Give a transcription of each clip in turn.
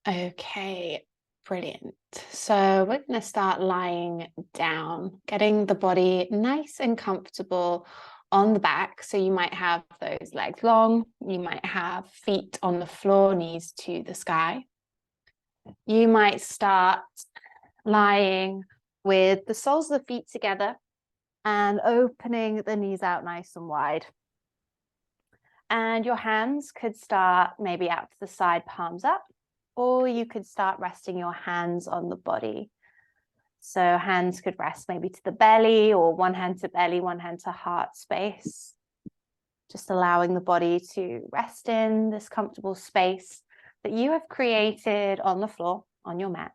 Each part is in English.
Okay, brilliant. So we're going to start lying down, getting the body nice and comfortable on the back. So you might have those legs long, you might have feet on the floor, knees to the sky. You might start lying with the soles of the feet together and opening the knees out nice and wide. And your hands could start maybe out to the side, palms up, or you could start resting your hands on the body. So hands could rest maybe to the belly, or one hand to belly, one hand to heart space. Just allowing the body to rest in this comfortable space that you have created on the floor, on your mat.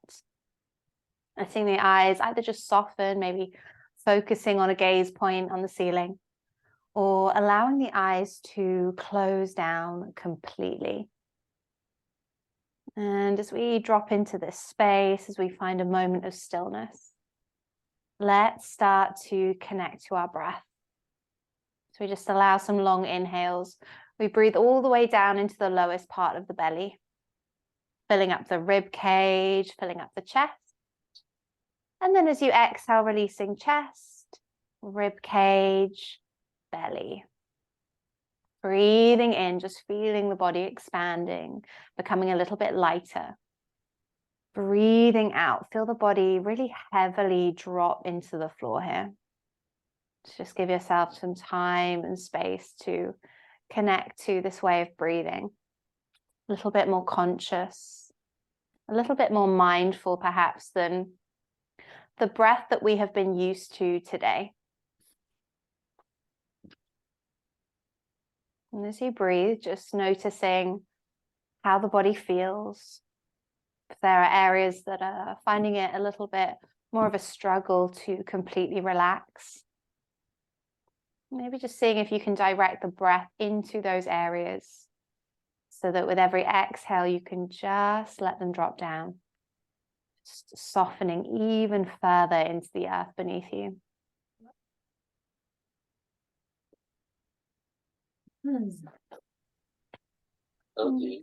Letting the eyes either just soften, maybe focusing on a gaze point on the ceiling, or allowing the eyes to close down completely. And as we drop into this space, as we find a moment of stillness, let's start to connect to our breath. So we just allow some long inhales. We breathe all the way down into the lowest part of the belly, filling up the rib cage, filling up the chest. And then as you exhale, releasing chest, rib cage, belly. Breathing in, just feeling the body expanding, becoming a little bit lighter. Breathing out, feel the body really heavily drop into the floor here. Just give yourself some time and space to connect to this way of breathing. A little bit more conscious, a little bit more mindful perhaps than the breath that we have been used to today. And as you breathe, just noticing how the body feels. If there are areas that are finding it a little bit more of a struggle to completely relax, maybe just seeing if you can direct the breath into those areas so that with every exhale, you can just let them drop down, just softening even further into the earth beneath you.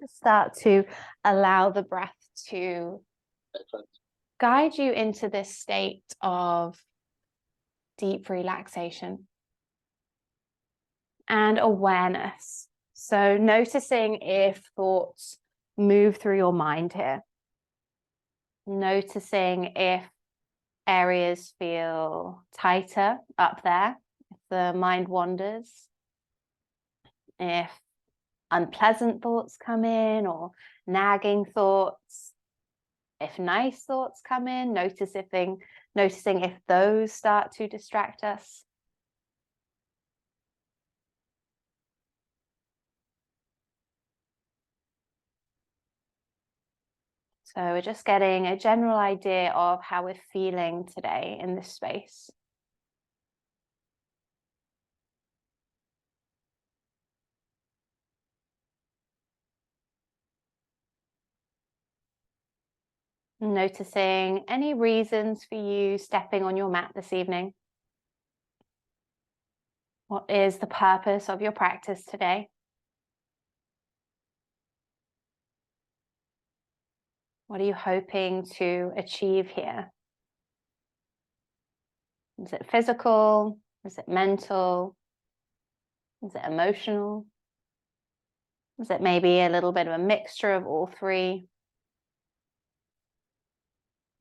Start to allow the breath to guide you into this state of deep relaxation and awareness. So noticing if thoughts move through your mind here. Noticing if areas feel tighter up there, if the mind wanders, if unpleasant thoughts come in or nagging thoughts. If nice thoughts come in, noticing if those start to distract us. So we're just getting a general idea of how we're feeling today in this space. Noticing any reasons for you stepping on your mat this evening. What is the purpose of your practice today? What are you hoping to achieve here? Is it physical? Is it mental? Is it emotional? Is it maybe a little bit of a mixture of all three?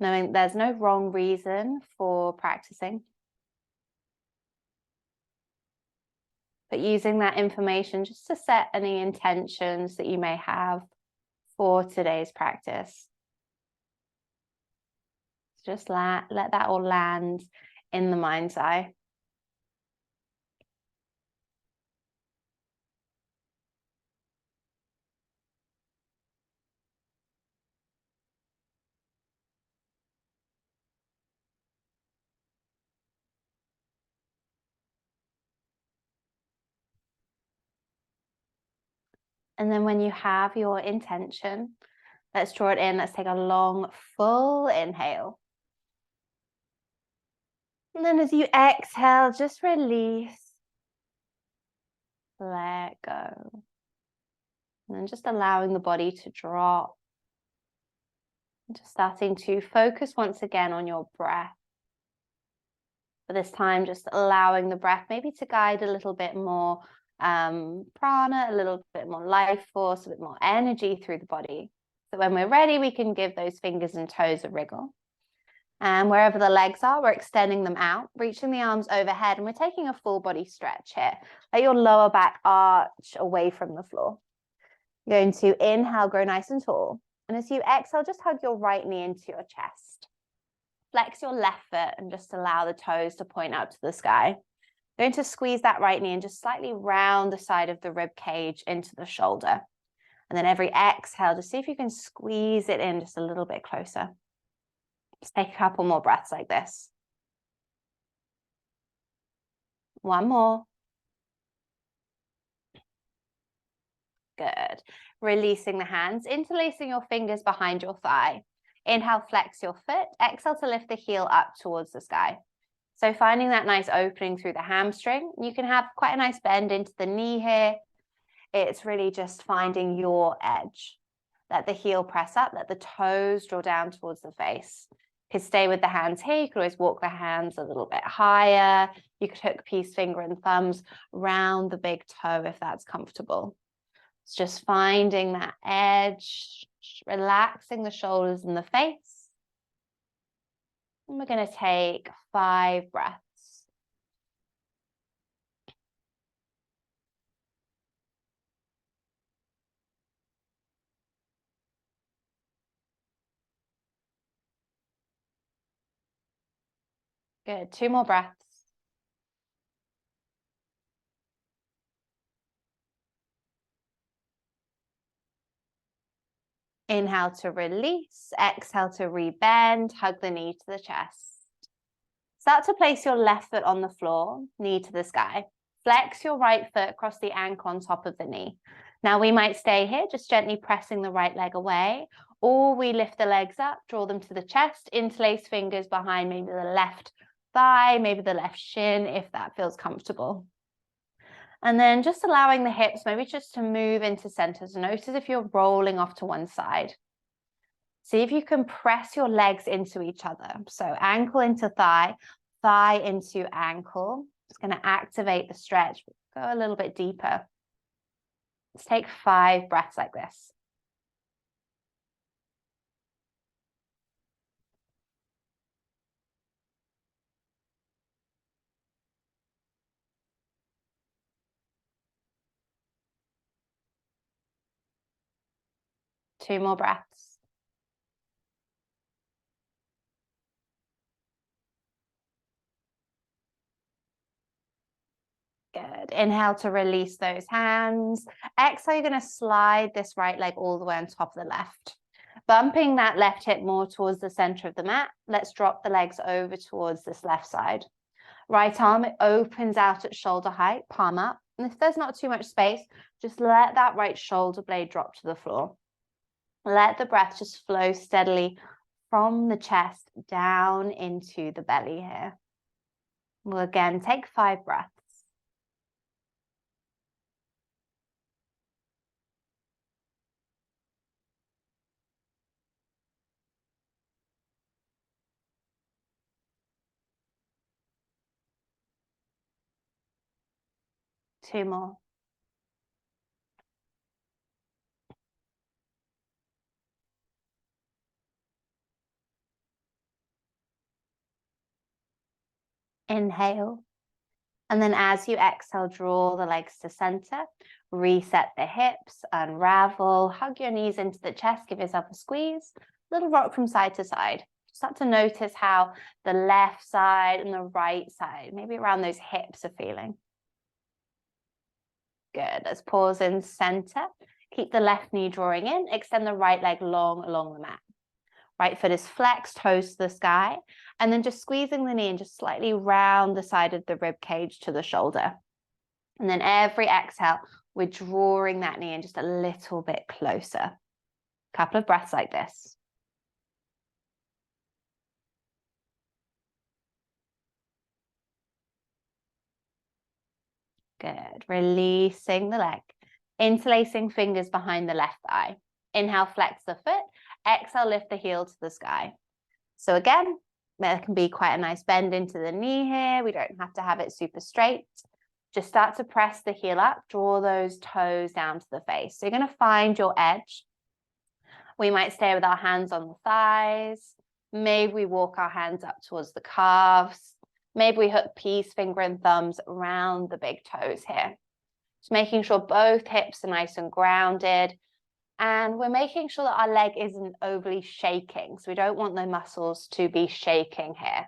Knowing there's no wrong reason for practicing, but using that information just to set any intentions that you may have for today's practice. Just let that all land in the mind's eye. And then when you have your intention, let's draw it in. Let's take a long, full inhale. And then as you exhale, just release. Let go. And then just allowing the body to drop Just starting to focus once again on your breath. For this time, just allowing the breath maybe to guide a little bit more prana, a little bit more life force, a bit more energy through the body. So when we're ready, we can give those fingers and toes a wriggle. And wherever the legs are, we're extending them out, reaching the arms overhead, and we're taking a full body stretch here. Let your lower back arch away from the floor. You're going to inhale, grow nice and tall. And as you exhale, just hug your right knee into your chest. Flex your left foot and just allow the toes to point out to the sky. You're going to squeeze that right knee and just slightly round the side of the rib cage into the shoulder. And then every exhale, just see if you can squeeze it in just a little bit closer. Just take a couple more breaths like this. One more. Good. Releasing the hands, interlacing your fingers behind your thigh. Inhale, flex your foot. Exhale to lift the heel up towards the sky. So finding that nice opening through the hamstring. You can have quite a nice bend into the knee here. It's really just finding your edge. Let the heel press up, let the toes draw down towards the face. You could stay with the hands here. You could always walk the hands a little bit higher. You could hook peace finger and thumbs round the big toe if that's comfortable. It's just finding that edge, relaxing the shoulders and the face. And we're going to take 5 breaths. Good. 2 more breaths. Inhale to release, exhale to rebend, hug the knee to the chest. Start to place your left foot on the floor, knee to the sky. Flex your right foot across the ankle on top of the knee. Now we might stay here, just gently pressing the right leg away, or we lift the legs up, draw them to the chest, interlace fingers behind maybe the left thigh, maybe the left shin, if that feels comfortable. And then just allowing the hips maybe just to move into center. So notice if you're rolling off to one side. See if you can press your legs into each other. So ankle into thigh, thigh into ankle. It's going to activate the stretch. Go a little bit deeper. Let's take 5 breaths like this. Two more breaths. Good. Inhale to release those hands. Exhale, you're going to slide this right leg all the way on top of the left. Bumping that left hip more towards the center of the mat. Let's drop the legs over towards this left side. Right arm, it opens out at shoulder height, palm up. And if there's not too much space, just let that right shoulder blade drop to the floor. Let the breath just flow steadily from the chest down into the belly here. We'll again take 5 breaths. Two more. Inhale. And then as you exhale, draw the legs to center, reset the hips, unravel, hug your knees into the chest, give yourself a squeeze, little rock from side to side. Start to notice how the left side and the right side, maybe around those hips, are feeling. Good. Let's pause in center. Keep the left knee drawing in, extend the right leg long along the mat. Right foot is flexed, toes to the sky, and then just squeezing the knee and just slightly round the side of the rib cage to the shoulder. And then every exhale, we're drawing that knee in just a little bit closer. Couple of breaths like this. Good. Releasing the leg, interlacing fingers behind the left thigh. Inhale, flex the foot. Exhale, lift the heel to the sky. So again, there can be quite a nice bend into the knee here. We don't have to have it super straight. Just start to press the heel up, draw those toes down to the face. So you're going to find your edge. We might stay with our hands on the thighs. Maybe we walk our hands up towards the calves. Maybe we hook peace, finger and thumbs around the big toes here. Just making sure both hips are nice and grounded. And we're making sure that our leg isn't overly shaking. So we don't want the muscles to be shaking here.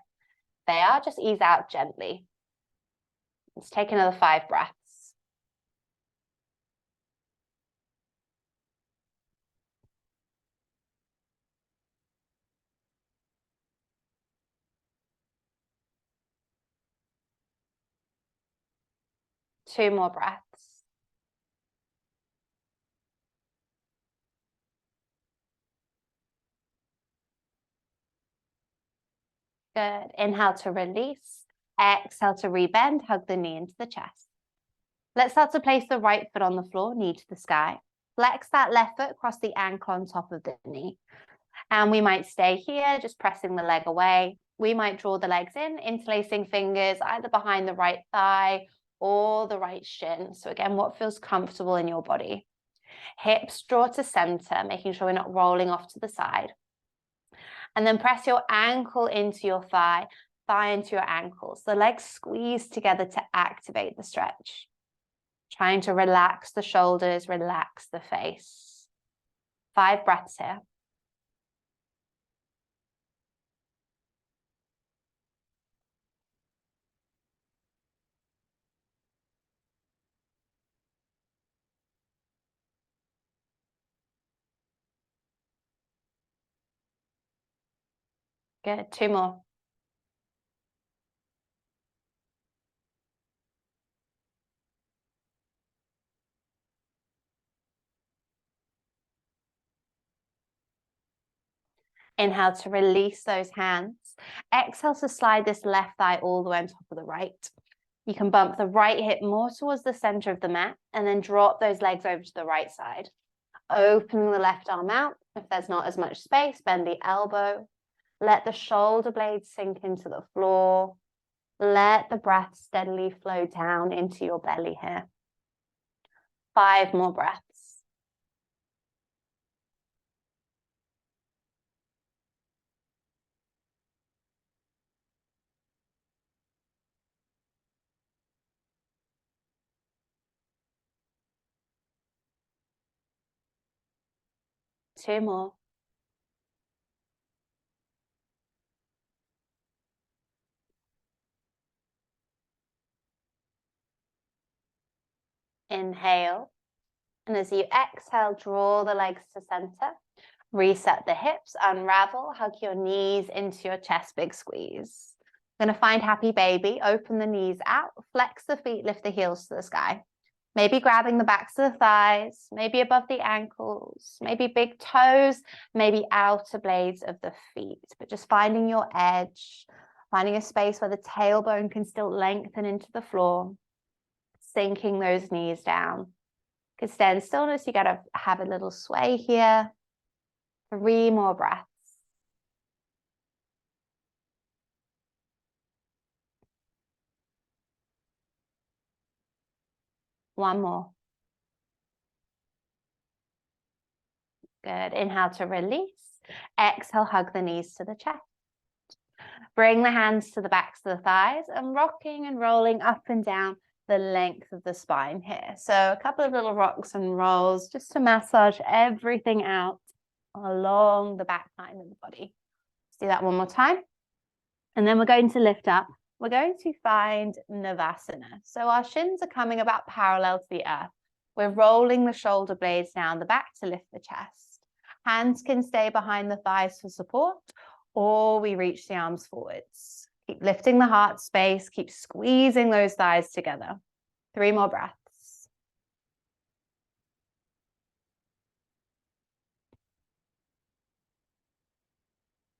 They are, just ease out gently. Let's take another 5 breaths. Two more breaths. Good. Inhale to release. Exhale to rebend. Hug the knee into the chest. Let's start to place the right foot on the floor, knee to the sky. Flex that left foot across the ankle on top of the knee. And we might stay here, just pressing the leg away. We might draw the legs in, interlacing fingers either behind the right thigh or the right shin. So again, what feels comfortable in your body. Hips draw to center, making sure we're not rolling off to the side. And then press your ankle into your thigh, thigh into your ankles. The legs squeeze together to activate the stretch. Trying to relax the shoulders, relax the face. 5 breaths here. Good. 2 more. Inhale to release those hands. Exhale to slide this left thigh all the way on top of the right. You can bump the right hip more towards the center of the mat and then drop those legs over to the right side. Opening the left arm out. If there's not as much space, bend the elbow. Let the shoulder blades sink into the floor. Let the breath steadily flow down into your belly here. 5 more breaths. Two more. Inhale. And as you exhale, draw the legs to center. Reset the hips, unravel, hug your knees into your chest, big squeeze. Going to find happy baby, open the knees out, flex the feet, lift the heels to the sky. Maybe grabbing the backs of the thighs, maybe above the ankles, maybe big toes, maybe outer blades of the feet. But just finding your edge, finding a space where the tailbone can still lengthen into the floor, sinking those knees down. You can stay in stillness, you got to have a little sway here. 3 more breaths. One more. Good. Inhale to release. Exhale, hug the knees to the chest. Bring the hands to the backs of the thighs and rocking and rolling up and down the length of the spine here. So a couple of little rocks and rolls just to massage everything out along the back line of the body. Let's do that one more time. And then we're going to lift up. We're going to find Navasana. So our shins are coming about parallel to the earth. We're rolling the shoulder blades down the back to lift the chest. Hands can stay behind the thighs for support, or we reach the arms forwards. Keep lifting the heart space, keep squeezing those thighs together. 3 more breaths.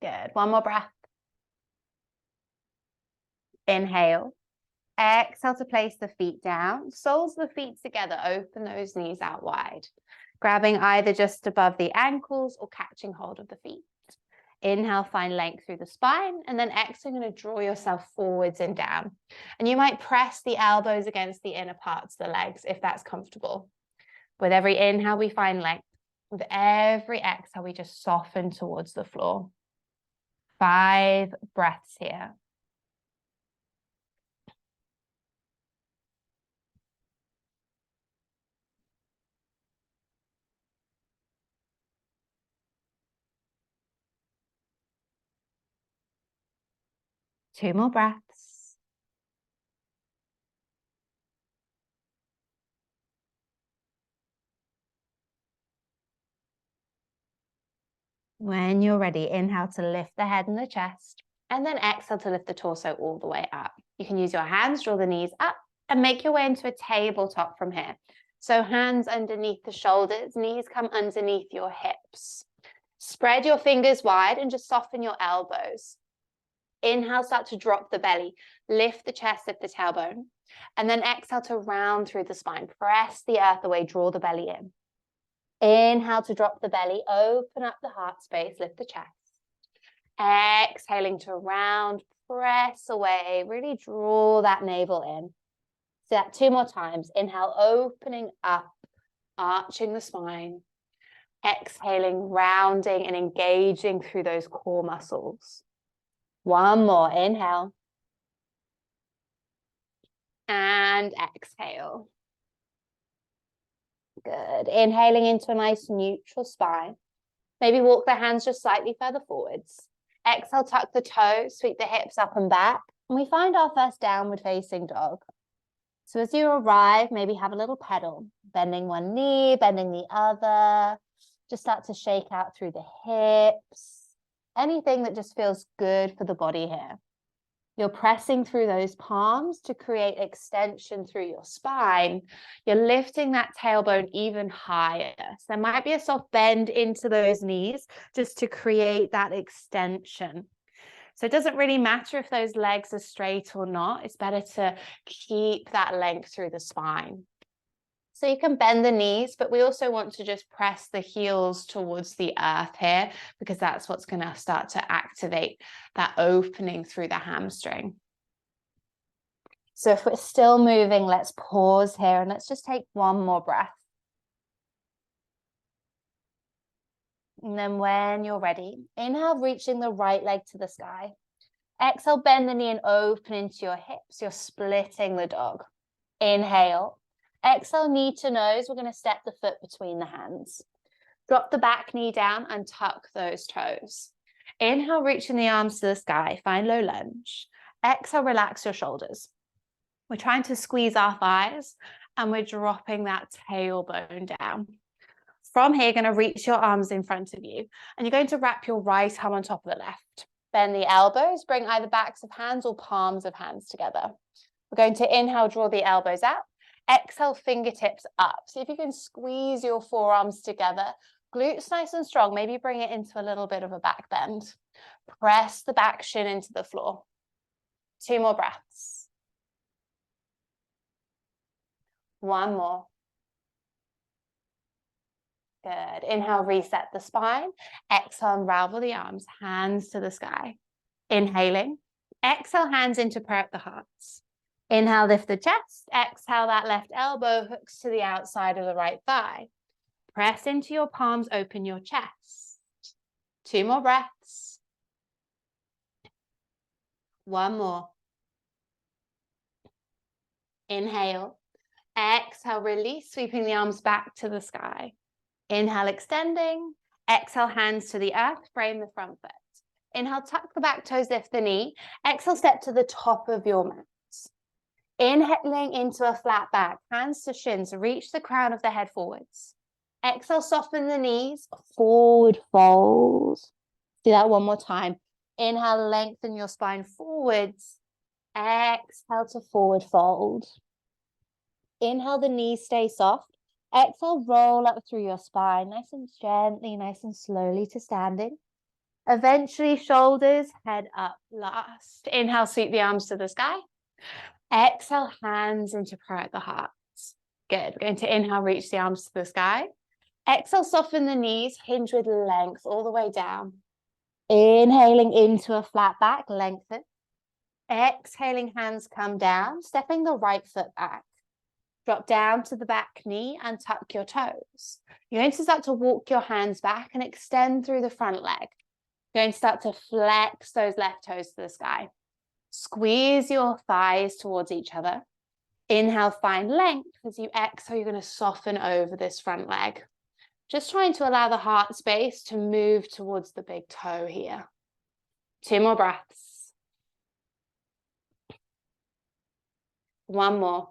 Good. One more breath. Inhale. Exhale to place the feet down. Soles of the feet together. Open those knees out wide. grabbing either just above the ankles or catching hold of the feet. Inhale, find length through the spine, and then exhale, you're going to draw yourself forwards and down. And you might press the elbows against the inner parts of the legs if that's comfortable. With every inhale, we find length. With every exhale, we just soften towards the floor. 5 breaths here. Two more breaths. When you're ready, inhale to lift the head and the chest, and then exhale to lift the torso all the way up. You can use your hands, draw the knees up, and make your way into a tabletop from here. So hands underneath the shoulders, knees come underneath your hips. Spread your fingers wide and just soften your elbows. Inhale, start to drop the belly, lift the chest, lift the tailbone, and then exhale to round through the spine. Press the earth away, draw the belly in. Inhale to drop the belly, open up the heart space, lift the chest. Exhaling to round, press away, really draw that navel in. So that 2 more times. Inhale, opening up, arching the spine. Exhaling, rounding and engaging through those core muscles. 1 more, inhale. And exhale. Good. Inhaling into a nice neutral spine. Maybe walk the hands just slightly further forwards. Exhale, tuck the toes, sweep the hips up and back. And we find our first downward facing dog. So as you arrive, maybe have a little pedal, bending one knee, bending the other. Just start to shake out through the hips. Anything that just feels good for the body here. You're pressing through those palms to create extension through your spine. You're lifting that tailbone even higher. So there might be a soft bend into those knees just to create that extension. So it doesn't really matter if those legs are straight or not. It's better to keep that length through the spine. So you can bend the knees, but we also want to just press the heels towards the earth here, because that's what's going to start to activate that opening through the hamstring. So if we're still moving, let's pause here and let's just take 1 more breath. And then when you're ready, inhale, reaching the right leg to the sky. Exhale, bend the knee and open into your hips. You're splitting the dog. Inhale. Exhale, knee to nose. We're going to step the foot between the hands. Drop the back knee down and tuck those toes. Inhale, reaching the arms to the sky. Find low lunge. Exhale, relax your shoulders. We're trying to squeeze our thighs and we're dropping that tailbone down. From here, you're going to reach your arms in front of you and you're going to wrap your right arm on top of the left. Bend the elbows, bring either backs of hands or palms of hands together. We're going to inhale, draw the elbows out. Exhale, fingertips up. See if you can squeeze your forearms together. Glutes nice and strong. Maybe bring it into a little bit of a back bend. Press the back shin into the floor. 2 more breaths. 1 more. Good. Inhale, reset the spine. Exhale, unravel the arms, hands to the sky. Inhaling. Exhale, hands into prayer at the hearts. Inhale, lift the chest. Exhale, that left elbow hooks to the outside of the right thigh. Press into your palms, open your chest. 2 more breaths. 1 more. Inhale. Exhale, release, sweeping the arms back to the sky. Inhale, extending. Exhale, hands to the earth, frame the front foot. Inhale, tuck the back toes, lift the knee. Exhale, step to the top of your mat. Inhaling into a flat back, hands to shins, reach the crown of the head forwards. Exhale, soften the knees, forward fold. Do that 1 more time. Inhale, lengthen your spine forwards. Exhale to forward fold. Inhale, the knees stay soft. Exhale, roll up through your spine, nice and gently, nice and slowly to standing. Eventually, shoulders, head up last. Inhale, sweep the arms to the sky. Exhale, hands into prayer at the hearts. Good. We're going to inhale, reach the arms to the sky. Exhale, soften the knees, hinge with length all the way down. Inhaling into a flat back, lengthen. Exhaling, hands come down, stepping the right foot back. Drop down to the back knee and tuck your toes. You're going to start to walk your hands back and extend through the front leg. You're going to start to flex those left toes to the sky. Squeeze your thighs towards each other. Inhale, find length. As you exhale, you're going to soften over this front leg. Just trying to allow the heart space to move towards the big toe here. 2 more breaths. 1 more.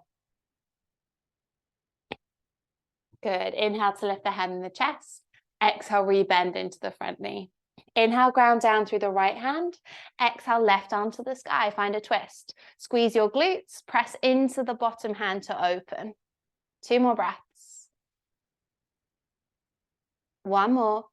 Good. Inhale to lift the head and the chest. Exhale, rebend into the front knee. Inhale, ground down through the right hand. Exhale, left arm to the sky. Find a twist. Squeeze your glutes. Press into the bottom hand to open. 2 more breaths. 1 more.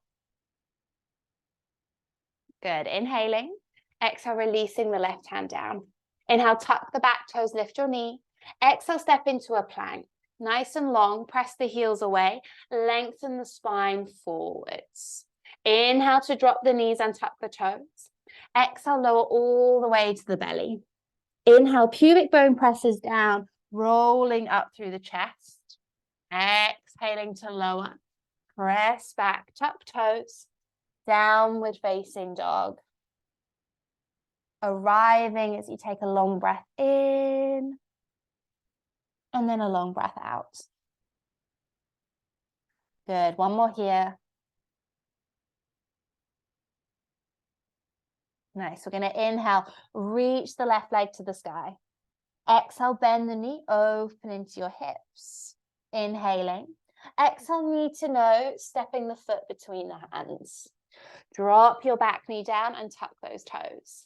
Good. Inhaling. Exhale, releasing the left hand down. Inhale, tuck the back toes, lift your knee. Exhale, step into a plank. Nice and long, press the heels away, lengthen the spine forwards. Inhale to drop the knees and tuck the toes. Exhale, lower all the way to the belly. Inhale, pubic bone presses down, rolling up through the chest. Exhaling to lower. Press back, tuck toes, downward facing dog. Arriving as you take a long breath in. And then a long breath out. Good. 1 more here. Nice. We're going to inhale, reach the left leg to the sky. Exhale, bend the knee, open into your hips. Inhaling. Exhale, knee to nose, stepping the foot between the hands. Drop your back knee down and tuck those toes.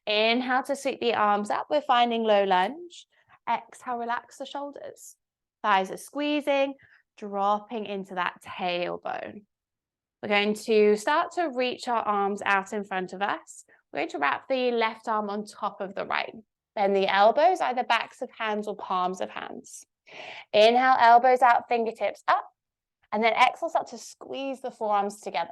Inhale to sweep the arms up. We're finding low lunge. Exhale, relax the shoulders. Thighs are squeezing, dropping into that tailbone. We're going to start to reach our arms out in front of us. We're going to wrap the left arm on top of the right. Bend the elbows, either backs of hands or palms of hands. Inhale, elbows out, fingertips up. And then exhale, start to squeeze the forearms together.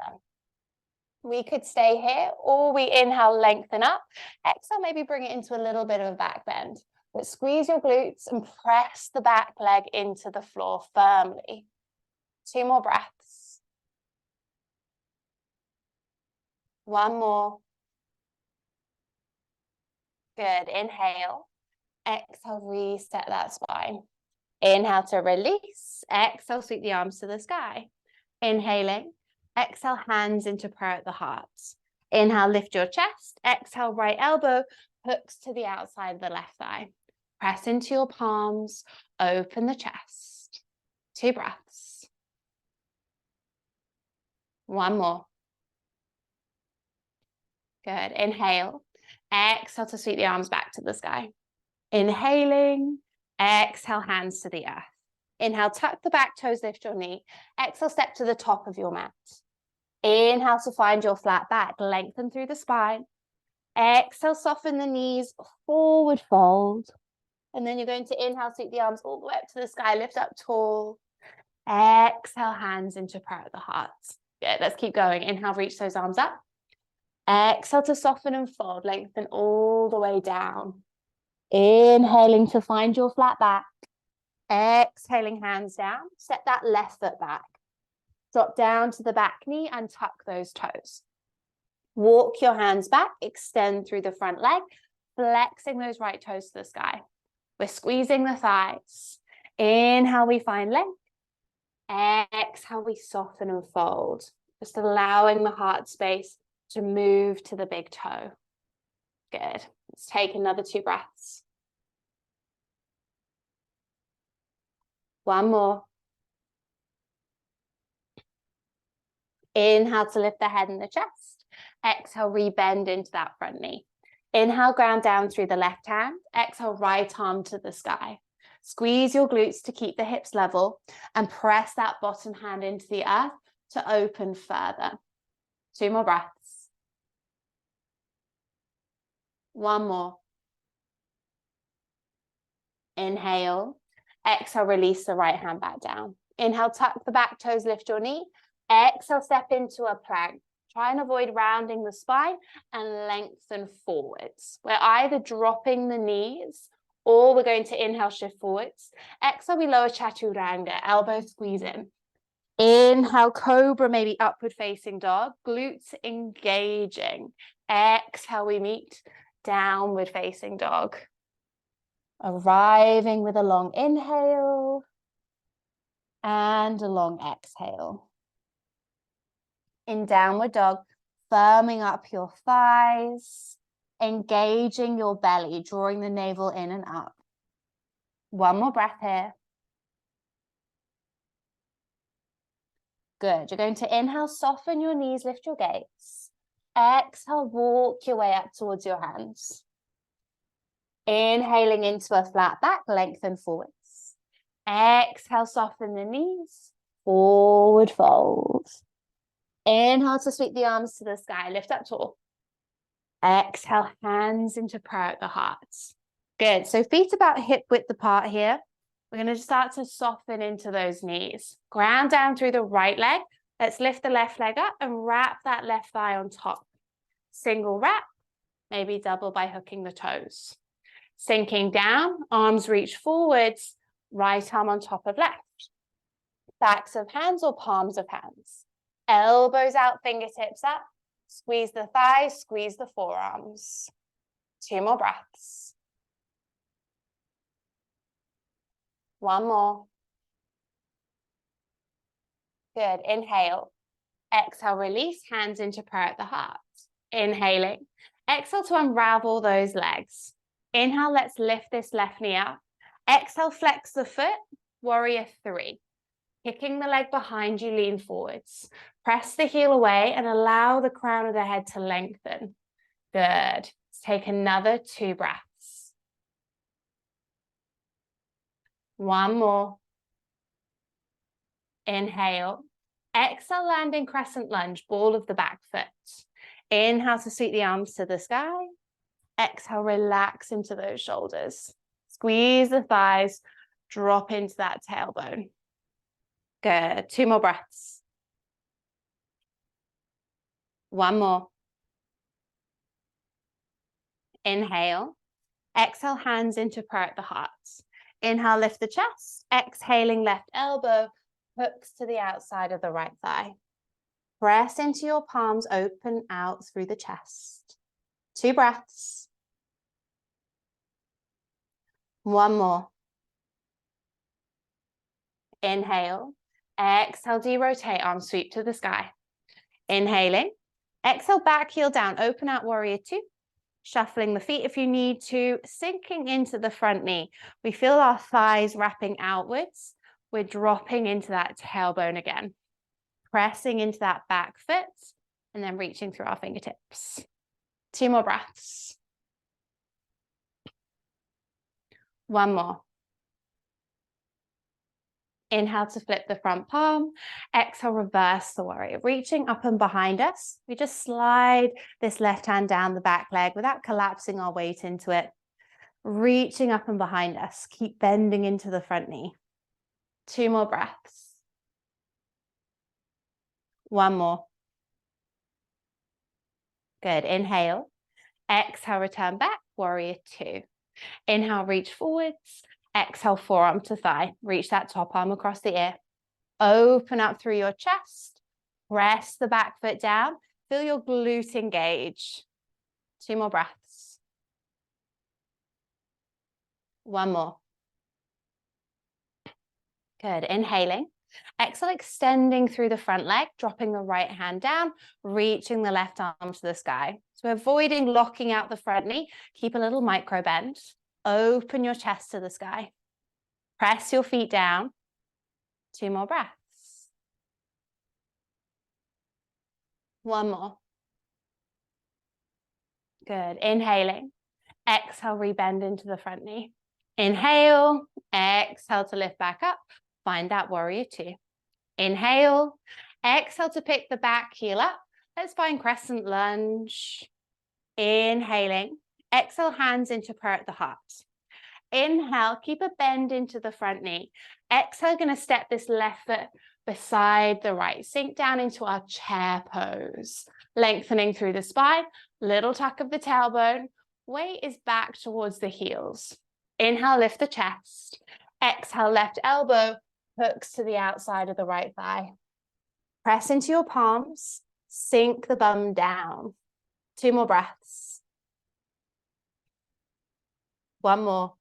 We could stay here, or we inhale, lengthen up. Exhale, maybe bring it into a little bit of a back bend. But squeeze your glutes and press the back leg into the floor firmly. 2 more breaths. 1 more. Good. Inhale. Exhale, reset that spine. Inhale to release. Exhale, sweep the arms to the sky. Inhaling. Exhale, hands into prayer at the heart. Inhale, lift your chest. Exhale, right elbow hooks to the outside of the left thigh. Press into your palms. Open the chest. 2 breaths. 1 more. Good. Inhale. Exhale to sweep the arms back to the sky. Inhaling. Exhale, hands to the earth. Inhale, tuck the back toes, lift your knee. Exhale, step to the top of your mat. Inhale to find your flat back, lengthen through the spine. Exhale, soften the knees, forward fold. And then you're going to inhale, sweep the arms all the way up to the sky, lift up tall. Exhale, hands into prayer at the heart. Good, let's keep going. Inhale, reach those arms up. Exhale to soften and fold, lengthen all the way down. Inhaling to find your flat back. Exhaling, hands down. Step that left foot back. Drop down to the back knee and tuck those toes. Walk your hands back, extend through the front leg, flexing those right toes to the sky. We're squeezing the thighs. Inhale, we find length. Exhale, we soften and fold. Just allowing the heart space to move to the big toe. Good. Let's take another 2 breaths. 1 more. Inhale to lift the head and the chest. Exhale, rebend into that front knee. Inhale, ground down through the left hand. Exhale, right arm to the sky. Squeeze your glutes to keep the hips level and press that bottom hand into the earth to open further. 2 more breaths. 1 more. Inhale. Exhale, release the right hand back down. Inhale, tuck the back toes, lift your knee. Exhale, step into a plank. Try and avoid rounding the spine and lengthen forwards. We're either dropping the knees or we're going to inhale, shift forwards. Exhale, we lower chaturanga, elbows squeeze in. Inhale, cobra, maybe upward facing dog, glutes engaging. Exhale, we meet downward facing dog. Arriving with a long inhale and a long exhale. In downward dog, firming up your thighs, engaging your belly, drawing the navel in and up. One more breath here. Good. You're going to inhale, soften your knees, lift your gaze. Exhale, walk your way up towards your hands. Inhaling into a flat back, lengthen forwards. Exhale, soften the knees, forward fold. Inhale to sweep the arms to the sky, lift up tall. Exhale, hands into prayer at the heart. Good. So feet about hip width apart here. We're going to start to soften into those knees. Ground down through the right leg. Let's lift the left leg up and wrap that left thigh on top. Single wrap, maybe double by hooking the toes. Sinking down, arms reach forwards, right arm on top of left. Backs of hands or palms of hands. Elbows out, fingertips up. Squeeze the thighs, squeeze the forearms. 2 more breaths. 1 more. Good. Inhale. Exhale, release, hands into prayer at the heart. Inhaling. Exhale to unravel those legs. Inhale, let's lift this left knee up. Exhale, flex the foot, warrior 3. Kicking the leg behind you, lean forwards. Press the heel away and allow the crown of the head to lengthen. Good. Let's take another 2 breaths. 1 more. Inhale. Exhale, landing crescent lunge, ball of the back foot. Inhale to sweep the arms to the sky. Exhale, relax into those shoulders. Squeeze the thighs, drop into that tailbone. Good. 2 more breaths. 1 more. Inhale. Exhale, hands into prayer at the heart. Inhale, lift the chest. Exhaling, left elbow hooks to the outside of the right thigh. Press into your palms, open out through the chest. 2 breaths. 1 more. Inhale. Exhale, derotate, arms sweep to the sky. Inhaling. Exhale, back heel down, open out warrior 2. Shuffling the feet if you need to, sinking into the front knee. We feel our thighs wrapping outwards. We're dropping into that tailbone again. Pressing into that back foot and then reaching through our fingertips. 2 more breaths. 1 more. Inhale to flip the front palm. Exhale, reverse the warrior. Reaching up and behind us. We just slide this left hand down the back leg without collapsing our weight into it. Reaching up and behind us. Keep bending into the front knee. 2 more breaths. 1 more. Good. Inhale. Exhale, return back. Warrior 2. Inhale, reach forwards. Exhale, forearm to thigh. Reach that top arm across the ear. Open up through your chest. Press the back foot down. Feel your glute engage. 2 more breaths. 1 more. Good. Inhaling. Exhale, extending through the front leg, dropping the right hand down, reaching the left arm to the sky. So avoiding locking out the front knee. Keep a little micro bend. Open your chest to the sky. Press your feet down. 2 more breaths. 1 more. Good. Inhaling. Exhale, rebend into the front knee. Inhale. Exhale to lift back up. Find that warrior 2. Inhale. Exhale to pick the back heel up. Let's find crescent lunge. Inhaling. Exhale, hands into prayer at the heart. Inhale, keep a bend into the front knee. Exhale, going to step this left foot beside the right. Sink down into our chair pose. Lengthening through the spine, little tuck of the tailbone. Weight is back towards the heels. Inhale, lift the chest. Exhale, left elbow hooks to the outside of the right thigh. Press into your palms. Sink the bum down. 2 more breaths. 1 more.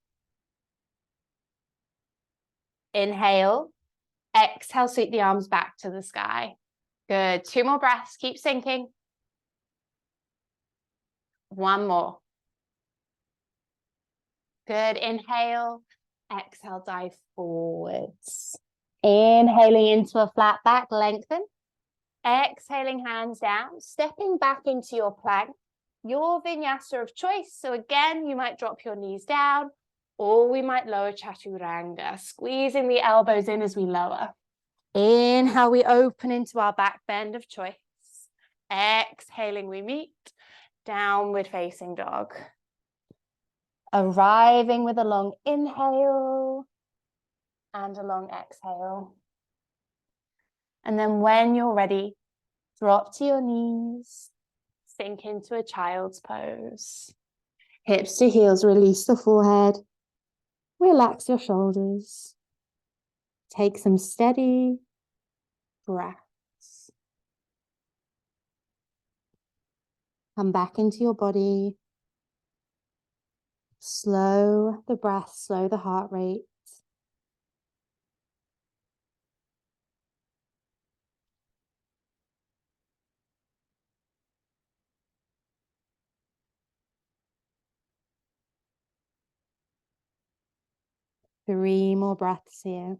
Inhale. Exhale, sweep the arms back to the sky. Good. 2 more breaths. Keep sinking. 1 more. Good. Inhale. Exhale, dive forwards. Inhaling into a flat back, lengthen. Exhaling, hands down, stepping back into your plank, your vinyasa of choice. So again, you might drop your knees down, or we might lower chaturanga, squeezing the elbows in as we lower. Inhale, we open into our back bend of choice. Exhaling, we meet, downward facing dog. Arriving with a long inhale and a long exhale. And then when you're ready, drop to your knees, sink into a child's pose. Hips to heels, release the forehead, relax your shoulders. Take some steady breaths. Come back into your body. Slow the breath, slow the heart rate. Three more breaths here.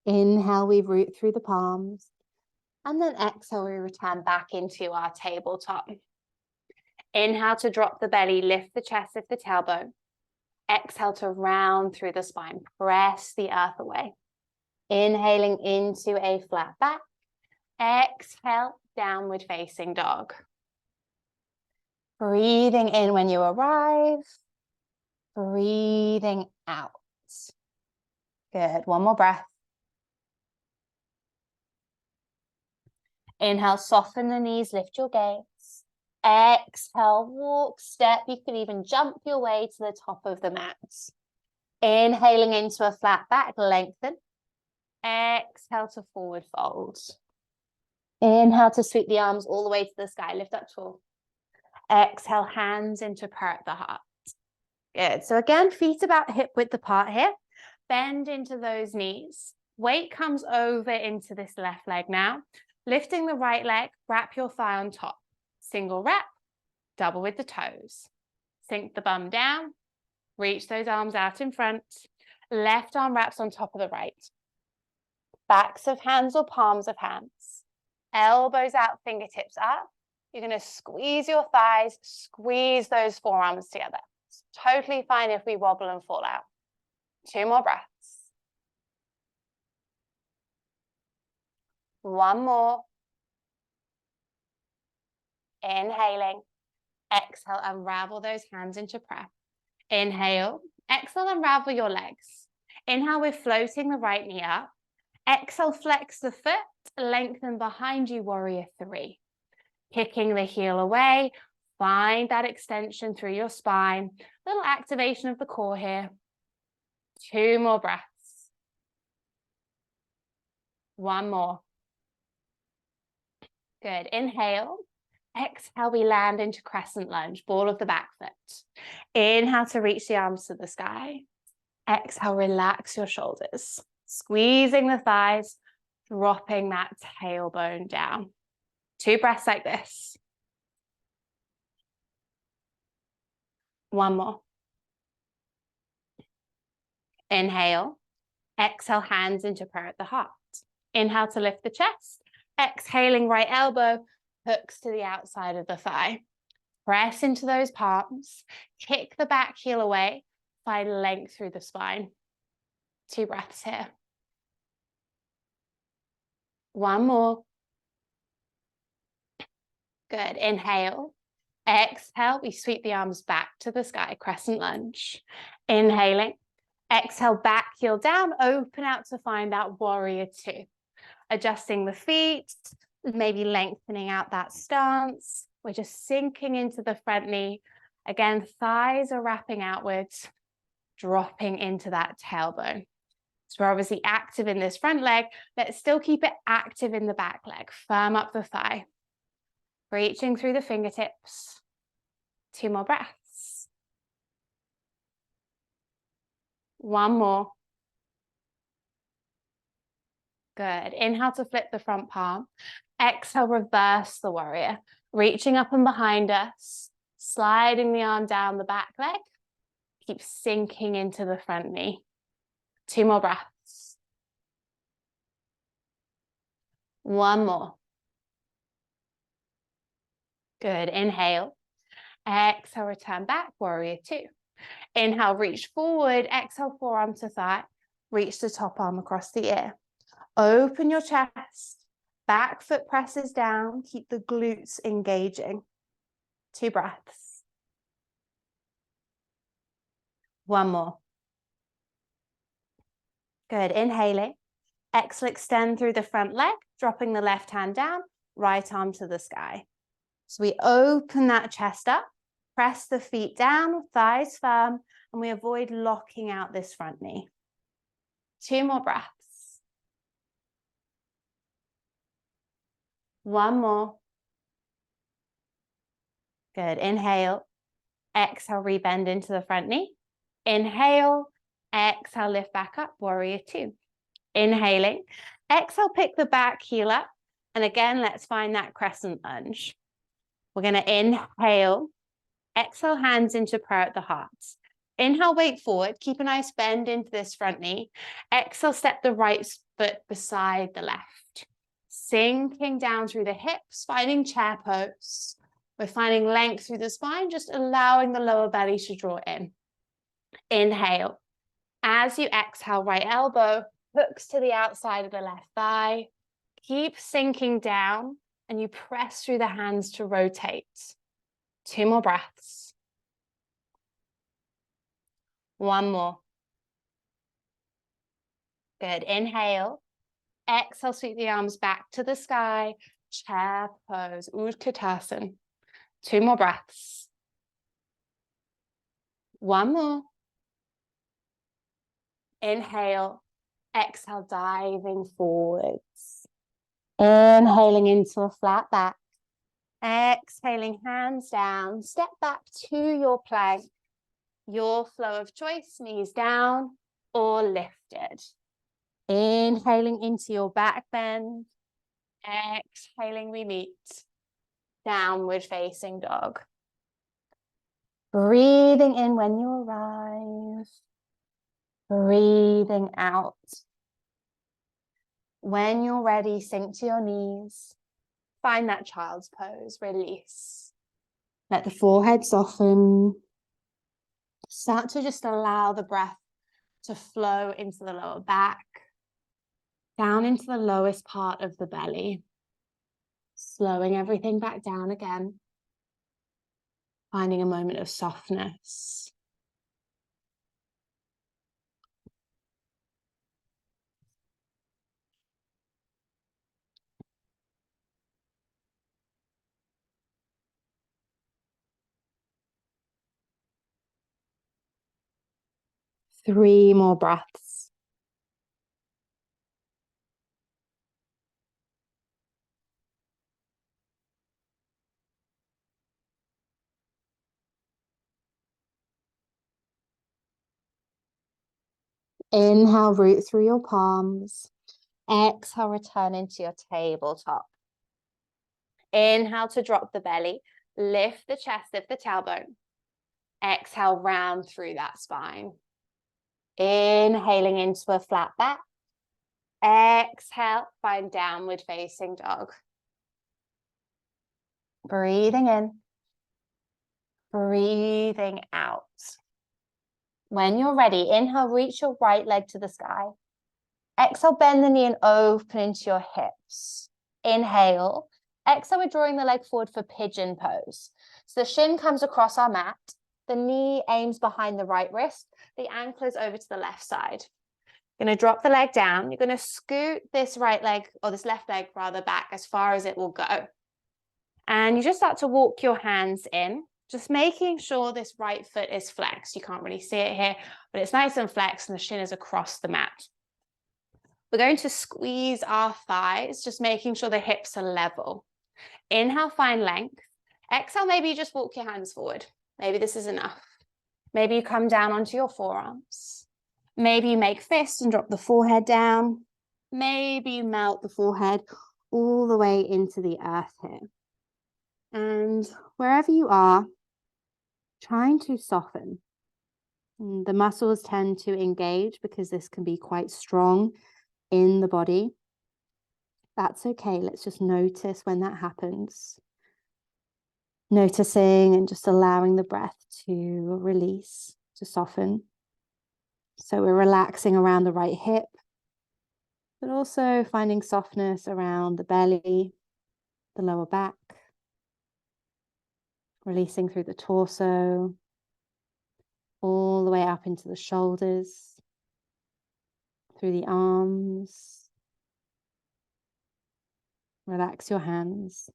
Inhale, we root through the palms. And then exhale, we return back into our tabletop. Inhale to drop the belly, lift the chest, lift the tailbone. Exhale to round through the spine, press the earth away. Inhaling into a flat back. Exhale, downward facing dog. Breathing in when you arrive. Breathing out. Good. 1 more breath. Inhale, soften the knees, lift your gaze. Exhale, walk, step. You can even jump your way to the top of the mat. Inhaling into a flat back, lengthen. Exhale to forward fold. Inhale to sweep the arms all the way to the sky, lift up tall. Exhale, hands into prayer at the heart. Good. So again, feet about hip width apart here. Bend into those knees. Weight comes over into this left leg now. Lifting the right leg, wrap your thigh on top. Single wrap, double with the toes. Sink the bum down, reach those arms out in front. Left arm wraps on top of the right. Backs of hands or palms of hands. Elbows out, fingertips up. You're going to squeeze your thighs, squeeze those forearms together. It's totally fine if we wobble and fall out. 2 more breaths. 1 more. Inhaling. Exhale, unravel those hands into prayer. Inhale. Exhale, unravel your legs. Inhale, we're floating the right knee up. Exhale, flex the foot, lengthen behind you, warrior 3. Kicking the heel away. Find that extension through your spine. Little activation of the core here. 2 more breaths. 1 more. Good. Inhale. Exhale, we land into crescent lunge, ball of the back foot. Inhale to reach the arms to the sky. Exhale, relax your shoulders. Squeezing the thighs, dropping that tailbone down. 2 breaths like this. 1 more. Inhale. Exhale, hands into prayer at the heart. Inhale to lift the chest. Exhaling, right elbow hooks to the outside of the thigh. Press into those palms. Kick the back heel away. Find length through the spine. 2 breaths here. 1 more. Good. Inhale. Exhale. We sweep the arms back to the sky. Crescent lunge. Inhaling. Exhale, back heel down. Open out to find that warrior 2. Adjusting the feet. Maybe lengthening out that stance. We're just sinking into the front knee. Again, thighs are wrapping outwards. Dropping into that tailbone. So we're obviously active in this front leg. Let's still keep it active in the back leg. Firm up the thigh. Reaching through the fingertips. 2 more breaths. 1 more. Good. Inhale to flip the front palm. Exhale, reverse the warrior. Reaching up and behind us. Sliding the arm down the back leg. Keep sinking into the front knee. 2 more breaths. 1 more. Good. Inhale. Exhale, return back. Warrior 2. Inhale, reach forward. Exhale, forearm to thigh. Reach the top arm across the ear. Open your chest. Back foot presses down. Keep the glutes engaging. 2 breaths. 1 more. Good. Inhaling. Exhale, extend through the front leg, dropping the left hand down, right arm to the sky. So we open that chest up, press the feet down, thighs firm, and we avoid locking out this front knee. 2 more breaths. 1 more. Good. Inhale. Exhale, rebend into the front knee. Inhale. Exhale, lift back up. Warrior 2. Inhaling. Exhale, pick the back heel up. And again, let's find that crescent lunge. We're going to inhale. Exhale, hands into prayer at the heart. Inhale, weight forward. Keep a nice bend into this front knee. Exhale, step the right foot beside the left. Sinking down through the hips, finding chair pose. We're finding length through the spine, just allowing the lower belly to draw in. Inhale. As you exhale, right elbow hooks to the outside of the left thigh. Keep sinking down and you press through the hands to rotate. 2 more breaths. 1 more. Good. Inhale. Exhale, sweep the arms back to the sky. Chair pose, Utkatasana. 2 more breaths. 1 more. Inhale. Exhale, diving forwards. Inhaling into a flat back. Exhaling, hands down. Step back to your plank. Your flow of choice, knees down or lifted. Inhaling into your back bend. Exhaling, we meet. Downward facing dog. Breathing in when you arrive. Breathing out. When you're ready, sink to your knees. Find that child's pose. Release. Let the forehead soften. Start to just allow the breath to flow into the lower back, down into the lowest part of the belly. Slowing everything back down again. Finding a moment of softness. Three more breaths. Inhale, root through your palms. Exhale, return into your tabletop. Inhale to drop the belly. Lift the chest, lift the tailbone. Exhale, round through that spine. Inhaling into a flat back. Exhale, find downward facing dog. Breathing in. Breathing out. When you're ready, inhale, reach your right leg to the sky. Exhale, bend the knee and open into your hips. Inhale. Exhale, we're drawing the leg forward for pigeon pose. So the shin comes across our mat. The knee aims behind the right wrist. The ankle is over to the left side. You're going to drop the leg down. You're going to scoot this right leg, or this left leg rather, back as far as it will go. And you just start to walk your hands in, just making sure this right foot is flexed. You can't really see it here, but it's nice and flexed and the shin is across the mat. We're going to squeeze our thighs, just making sure the hips are level. Inhale, find length. Exhale, maybe you just walk your hands forward. Maybe this is enough. Maybe you come down onto your forearms. Maybe you make fists and drop the forehead down. Maybe you melt the forehead all the way into the earth here. And wherever you are, trying to soften. The muscles tend to engage because this can be quite strong in the body. That's okay. Let's just notice when that happens. Noticing and just allowing the breath to release, to soften. So we're relaxing around the right hip, but also finding softness around the belly, the lower back, releasing through the torso, all the way up into the shoulders, through the arms. Relax your hands,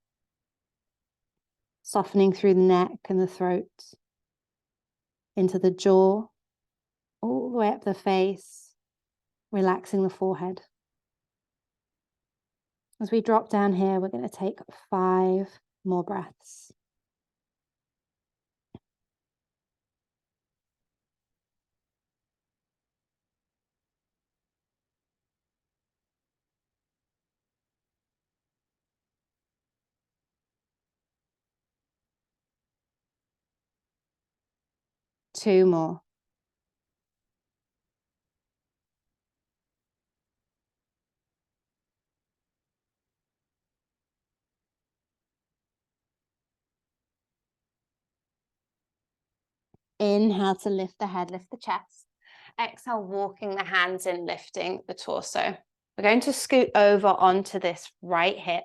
softening through the neck and the throat, into the jaw, all the way up the face, relaxing the forehead. As we drop down here, we're going to take 5 more breaths. Two more. Inhale to lift the head, lift the chest. Exhale, walking the hands in, lifting the torso. We're going to scoot over onto this right hip.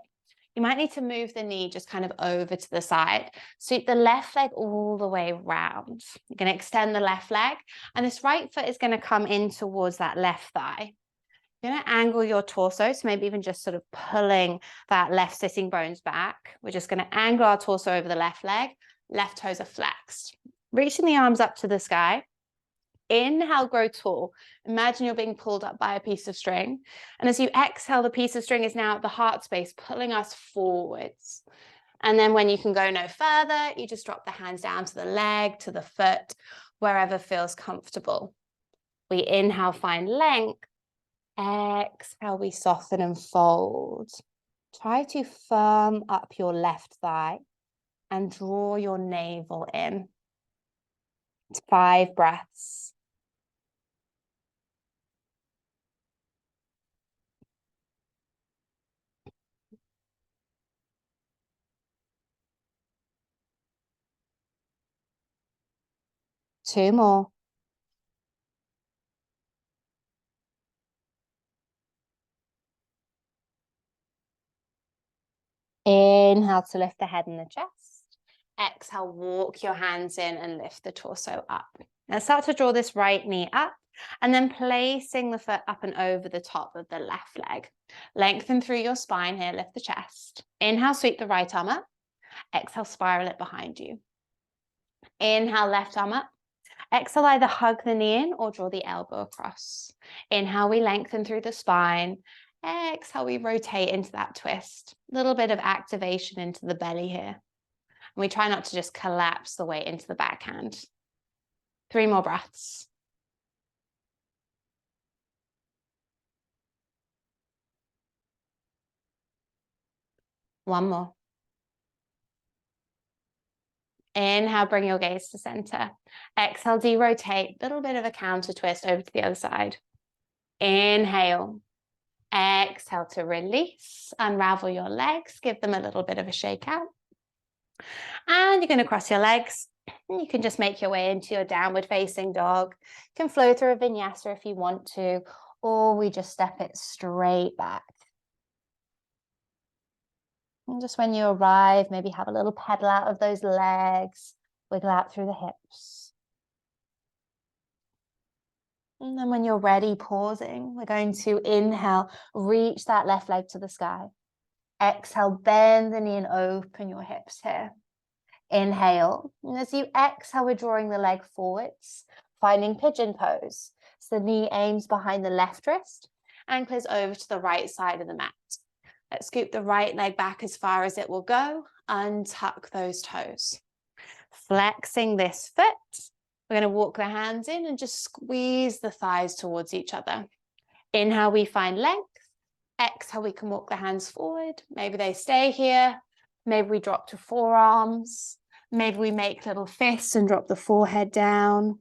You might need to move the knee just kind of over to the side. Sweep the left leg all the way round. You're going to extend the left leg, and this right foot is going to come in towards that left thigh. You're going to angle your torso, so maybe even just sort of pulling that left sitting bones back. We're just going to angle our torso over the left leg. Left toes are flexed. Reaching the arms up to the sky. Inhale, grow tall. Imagine you're being pulled up by a piece of string. And as you exhale, the piece of string is now at the heart space, pulling us forwards. And then when you can go no further, you just drop the hands down to the leg, to the foot, wherever feels comfortable. We inhale, find length. Exhale, we soften and fold. Try to firm up your left thigh and draw your navel in. 5 breaths. Two more. Inhale to lift the head and the chest. Exhale, walk your hands in and lift the torso up. Now start to draw this right knee up and then placing the foot up and over the top of the left leg. Lengthen through your spine here, lift the chest. Inhale, sweep the right arm up. Exhale, spiral it behind you. Inhale, left arm up. Exhale, either hug the knee in or draw the elbow across. Inhale, we lengthen through the spine. Exhale, we rotate into that twist. A little bit of activation into the belly here. And we try not to just collapse the weight into the backhand. 3 more breaths. One more. Inhale, bring your gaze to center. Exhale, de-rotate. Little bit of a counter twist over to the other side. Inhale. Exhale to release. Unravel your legs. Give them a little bit of a shake out. And you're going to cross your legs. And you can just make your way into your downward facing dog. You can flow through a vinyasa if you want to, or we just step it straight back. And just when you arrive, maybe have a little pedal out of those legs, wiggle out through the hips. And then when you're ready, pausing, we're going to inhale, reach that left leg to the sky. Exhale, bend the knee and open your hips here. Inhale, and as you exhale, we're drawing the leg forwards, finding pigeon pose. So the knee aims behind the left wrist, ankles over to the right side of the mat. Let's scoop the right leg back as far as it will go, untuck those toes. Flexing this foot, we're going to walk the hands in and just squeeze the thighs towards each other. Inhale, we find length. Exhale, we can walk the hands forward. Maybe they stay here. Maybe we drop to forearms. Maybe we make little fists and drop the forehead down.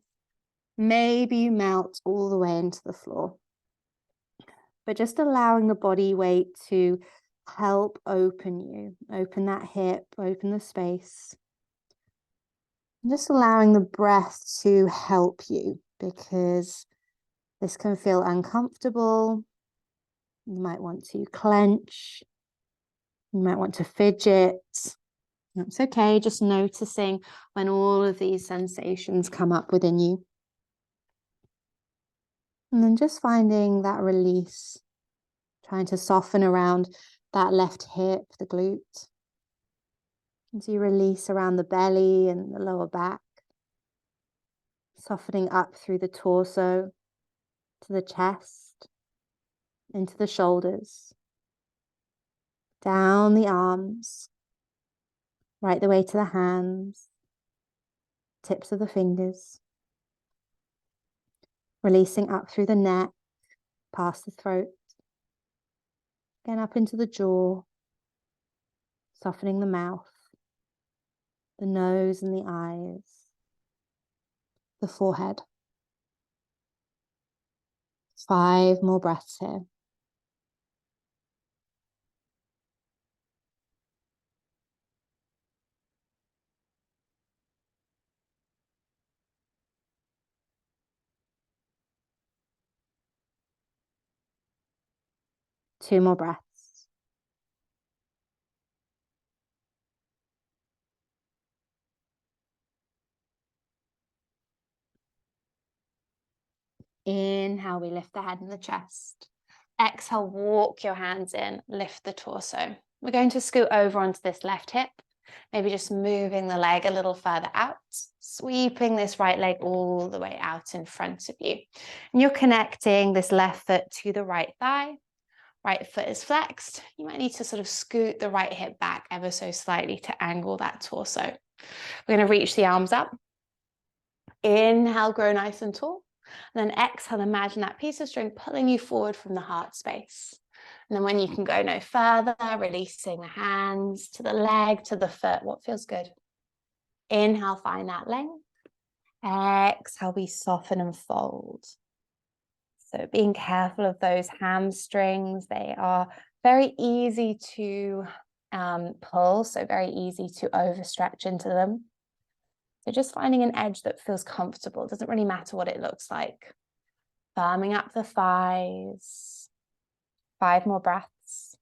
Maybe you melt all the way into the floor. But just allowing the body weight to help open you. Open that hip, open the space. And just allowing the breath to help you, because this can feel uncomfortable. You might want to clench. You might want to fidget. That's okay, just noticing when all of these sensations come up within you. And then just finding that release, trying to soften around that left hip, the glute. As you release around the belly and the lower back, softening up through the torso, to the chest, into the shoulders, down the arms, right the way to the hands, tips of the fingers, releasing up through the neck, past the throat, again up into the jaw, softening the mouth, the nose and the eyes, the forehead. 5 more breaths here. Two more breaths. Inhale, we lift the head and the chest. Exhale, walk your hands in, lift the torso. We're going to scoot over onto this left hip, maybe just moving the leg a little further out, sweeping this right leg all the way out in front of you. And you're connecting this left foot to the right thigh. Right foot is flexed. You might need to sort of scoot the right hip back ever so slightly to angle that torso. We're going to reach the arms up. Inhale, grow nice and tall. And then exhale, imagine that piece of string pulling you forward from the heart space. And then when you can go no further, releasing the hands to the leg, to the foot, what feels good. Inhale, find that length. Exhale, we soften and fold. So being careful of those hamstrings, they are very easy to pull, so very easy to overstretch into them. So just finding an edge that feels comfortable. It doesn't really matter what it looks like. Firming up the thighs. 5 more breaths.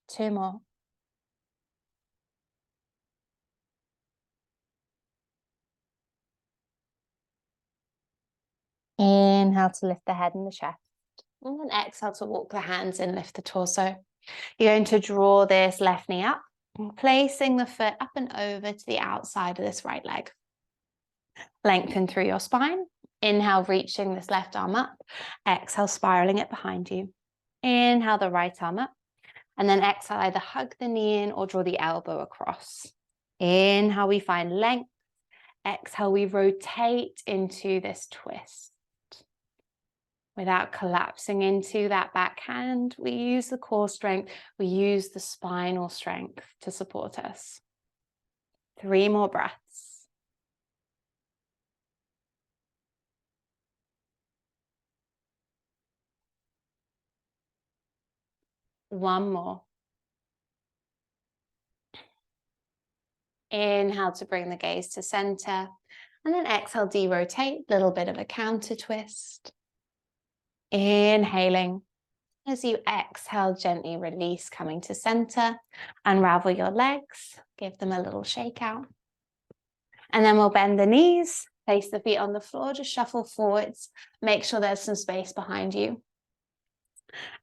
Two more. Inhale to lift the head and the chest. And then exhale to walk the hands in, lift the torso. You're going to draw this left knee up, placing the foot up and over to the outside of this right leg. Lengthen through your spine. Inhale, reaching this left arm up. Exhale, spiraling it behind you. Inhale, the right arm up. And then exhale, either hug the knee in or draw the elbow across. Inhale, we find length. Exhale, we rotate into this twist. Without collapsing into that backhand, we use the core strength, we use the spinal strength to support us. 3 more breaths. One more. Inhale to bring the gaze to center. And then exhale, de-rotate, little bit of a counter twist. Inhaling. As you exhale, gently release, coming to center. Unravel your legs, give them a little shake out. And then we'll bend the knees, place the feet on the floor, just shuffle forwards. Make sure there's some space behind you.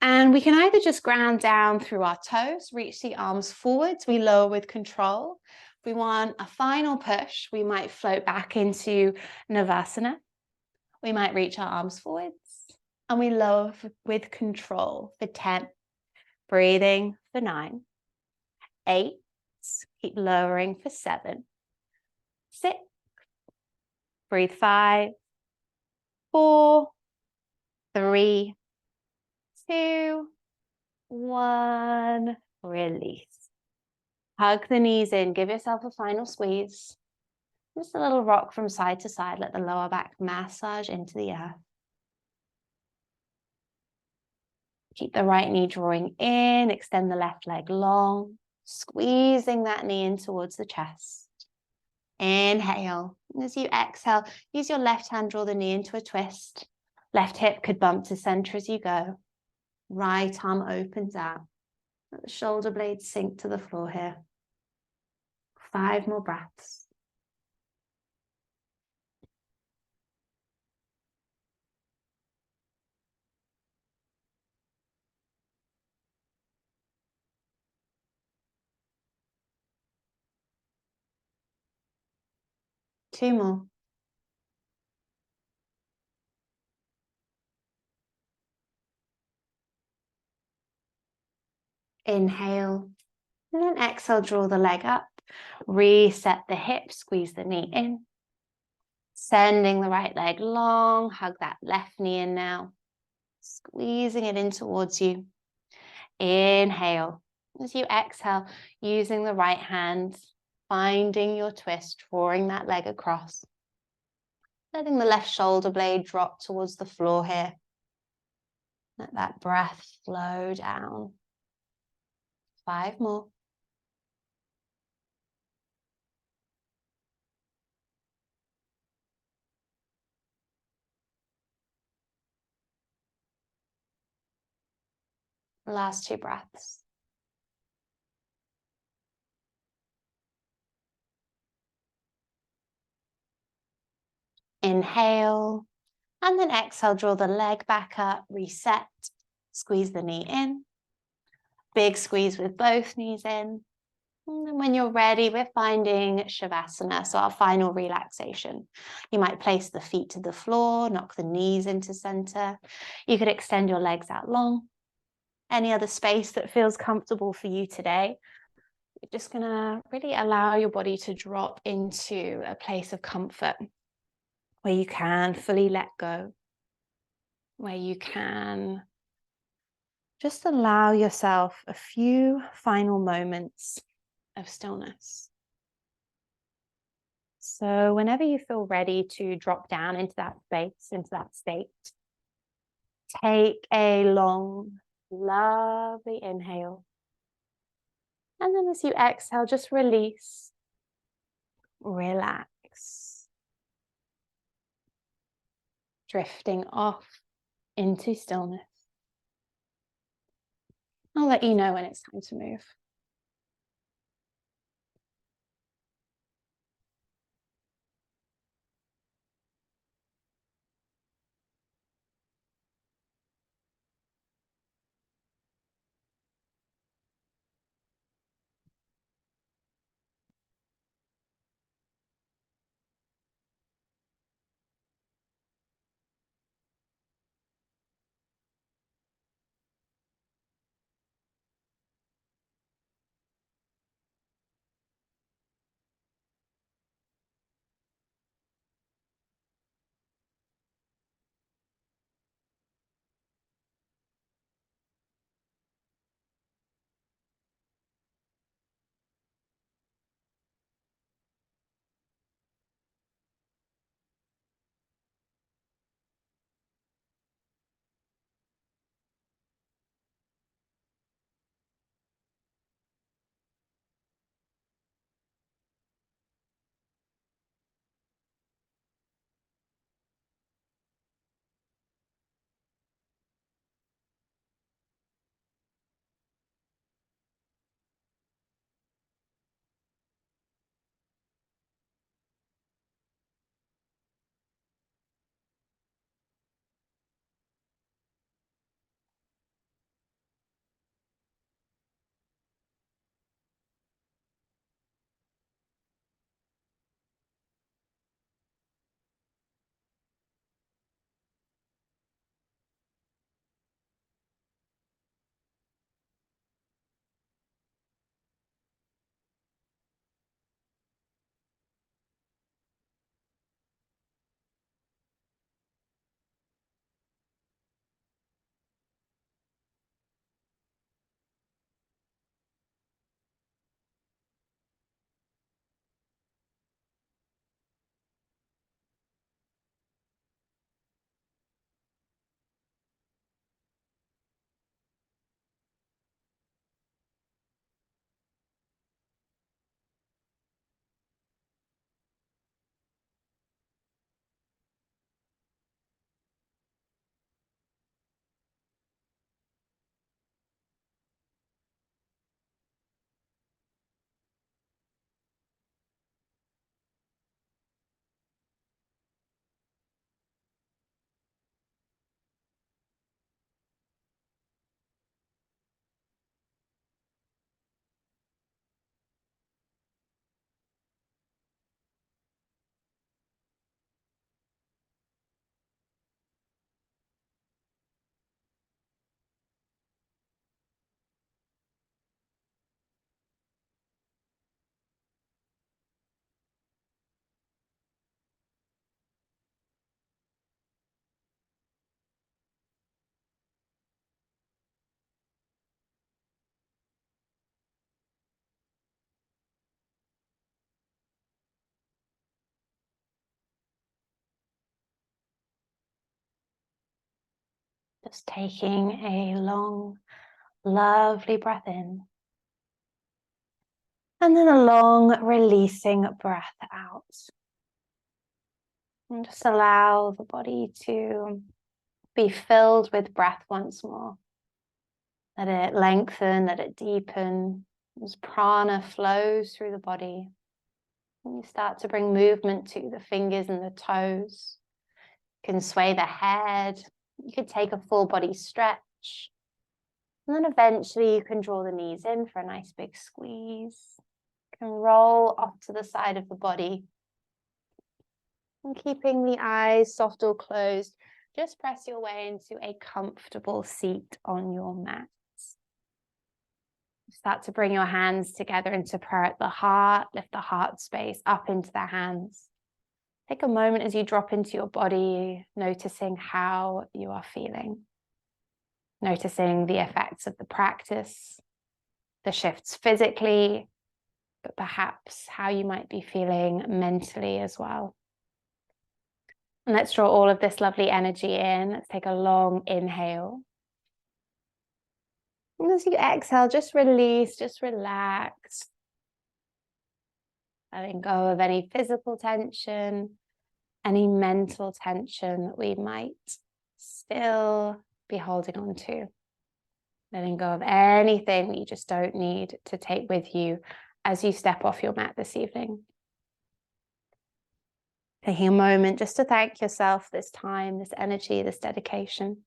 And we can either just ground down through our toes, reach the arms forwards, we lower with control. If we want a final push, we might float back into Navasana. We might reach our arms forwards and we lower with control for 10. Breathing for 9. 8. Keep lowering for 7. 6. Breathe 5. 4. 3. 2. 1. Release. Hug the knees in. Give yourself a final squeeze. Just a little rock from side to side. Let the lower back massage into the earth. Keep the right knee drawing in. Extend the left leg long. Squeezing that knee in towards the chest. Inhale. As you exhale, use your left hand, draw the knee into a twist. Left hip could bump to center as you go. Right arm opens out. Let the shoulder blades sink to the floor here. 5 more breaths. Two more. Inhale. And then exhale, draw the leg up. Reset the hip, squeeze the knee in. Sending the right leg long, hug that left knee in now. Squeezing it in towards you. Inhale. As you exhale, using the right hand, finding your twist, drawing that leg across. Letting the left shoulder blade drop towards the floor here. Let that breath flow down. 5 more. Last 2 breaths. Inhale, and then exhale, draw the leg back up, reset, squeeze the knee in. Big squeeze with both knees in. And then when you're ready, we're finding Shavasana, so our final relaxation. You might place the feet to the floor, knock the knees into center. You could extend your legs out long. Any other space that feels comfortable for you today. You're just gonna really allow your body to drop into a place of comfort where you can fully let go, where you can just allow yourself a few final moments of stillness. So whenever you feel ready to drop down into that space, into that state, take a long, lovely inhale. And then as you exhale, just release, relax, drifting off into stillness. I'll let you know when it's time to move. Just taking a long, lovely breath in. And then a long releasing breath out. And just allow the body to be filled with breath once more. Let it lengthen, let it deepen. As prana flows through the body. And you start to bring movement to the fingers and the toes. You can sway the head. You could take a full body stretch. And then eventually you can draw the knees in for a nice big squeeze. You can roll off to the side of the body. And keeping the eyes soft or closed, just press your way into a comfortable seat on your mat. Start to bring your hands together into prayer at the heart. Lift the heart space up into the hands. Take a moment as you drop into your body, noticing how you are feeling. Noticing the effects of the practice, the shifts physically, but perhaps how you might be feeling mentally as well. And let's draw all of this lovely energy in. Let's take a long inhale. And as you exhale, just release, just relax. Letting go of any physical tension, any mental tension that we might still be holding on to. Letting go of anything that you just don't need to take with you as you step off your mat this evening. Taking a moment just to thank yourself this time, this energy, this dedication.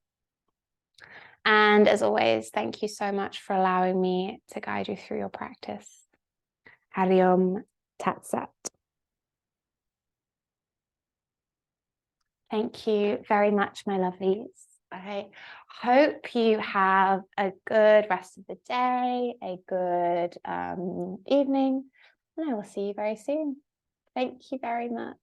And as always, thank you so much for allowing me to guide you through your practice. Hari Om Tat Sat. Thank you very much, my lovelies. I hope you have a good rest of the day, a good evening, and I will see you very soon. Thank you very much.